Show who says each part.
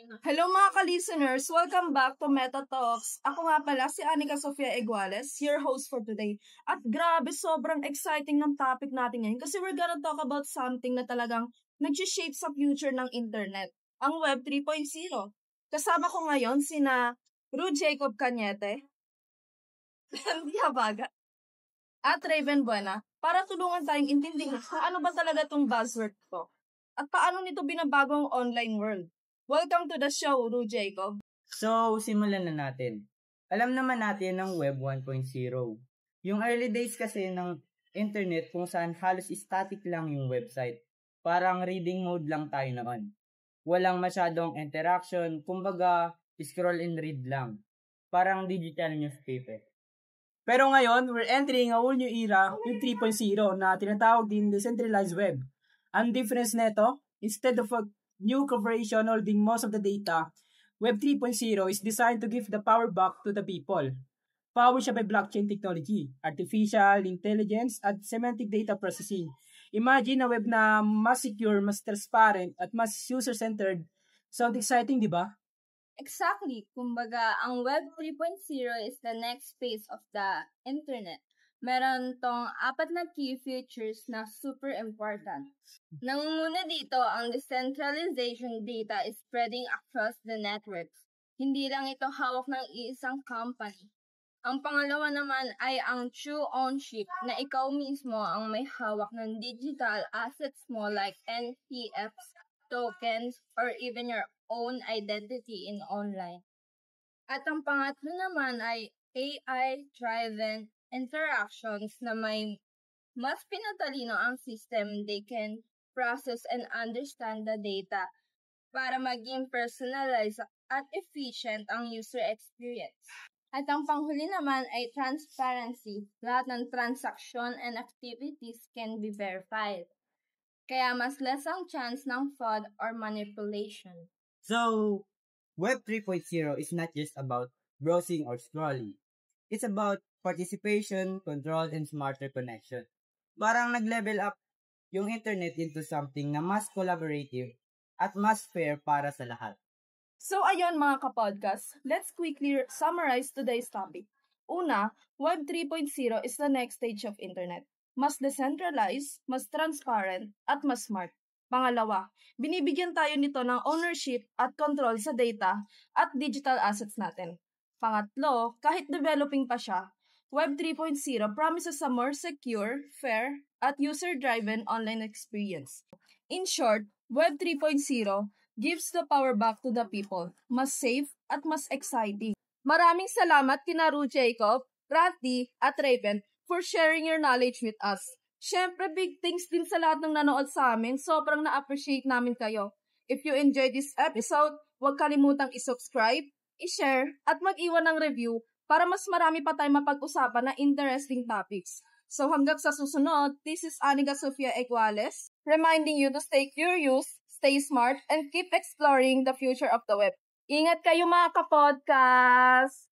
Speaker 1: Hello mga ka-listeners! Welcome back to Meta Talks. Ako nga pala si Anika Sofia Iguales, your host for today. At grabe, sobrang exciting ng topic natin ngayon kasi we're gonna talk about something na talagang nag-shape sa future ng internet, ang Web 3.0. Kasama ko ngayon sina Ru Jacob Cañete, Andy Habaga, at Raven Buena para tulungan tayong intindihin kung ano ba talaga itong buzzword to at paano nito binabago ang online world. Welcome to the show, Ru Jacob.
Speaker 2: So, simulan na natin. Alam naman natin ng Web 1.0. Yung early days kasi ng internet kung saan halos static lang yung website. Parang reading mode lang tayo noon. Walang masyadong interaction, kumbaga scroll and read lang. Parang digital newspaper.
Speaker 3: Pero ngayon, we're entering a whole new era, Web 3.0, na tinatawag din decentralized web. Ang difference nito, instead of a new corporation holding most of the data, Web 3.0 is designed to give the power back to the people. Powered siya by blockchain technology, artificial intelligence, at semantic data processing. Imagine a web na mas secure, mas transparent, at mas user-centered. Sound exciting, di ba?
Speaker 4: Exactly. Kumbaga, ang Web 3.0 is the next phase of the internet. Meron tong 4 na key features na super important. Nangunguna dito, ang decentralization data is spreading across the networks. Hindi lang ito hawak ng iisang company. Ang pangalawa naman ay ang true ownership na ikaw mismo ang may hawak ng digital assets mo like NFTs, tokens, or even your own identity in online. At ang pangatlo naman ay AI-driven interactions na may mas pinatalino ang system. They can process and understand the data para maging personalized at efficient ang user experience. At ang panghuli naman ay transparency. Lahat ng transaction and activities can be verified. Kaya mas less ang chance ng fraud or manipulation.
Speaker 2: So, Web 3.0 is not just about browsing or scrolling. It's about participation, control, and smarter connection. Parang nag-level up yung internet into something na mas collaborative at mas fair para sa lahat.
Speaker 1: So ayun mga kapodcast, let's quickly summarize today's topic. Una, Web 3.0 is the next stage of internet. Mas decentralized, mas transparent, at mas smart. Pangalawa, binibigyan tayo nito ng ownership at control sa data at digital assets natin. Pangatlo, kahit developing pa siya, Web 3.0 promises a more secure, fair, at user-driven online experience. In short, Web 3.0 gives the power back to the people, mas safe at mas exciting. Maraming salamat kina Ru Jacob, Randy, at Raven for sharing your knowledge with us. Syempre, big thanks din sa lahat ng nanood sa amin. Sobrang na-appreciate namin kayo. If you enjoyed this episode, huwag kalimutang i-subscribe, i-share, at mag-iwan ng review para mas marami pa tayong mapag-usapan na interesting topics. So hanggang sa susunod, this is Anika Sofia Iguales, reminding you to stay curious, stay smart, and keep exploring the future of the web. Ingat kayo mga kapodcast!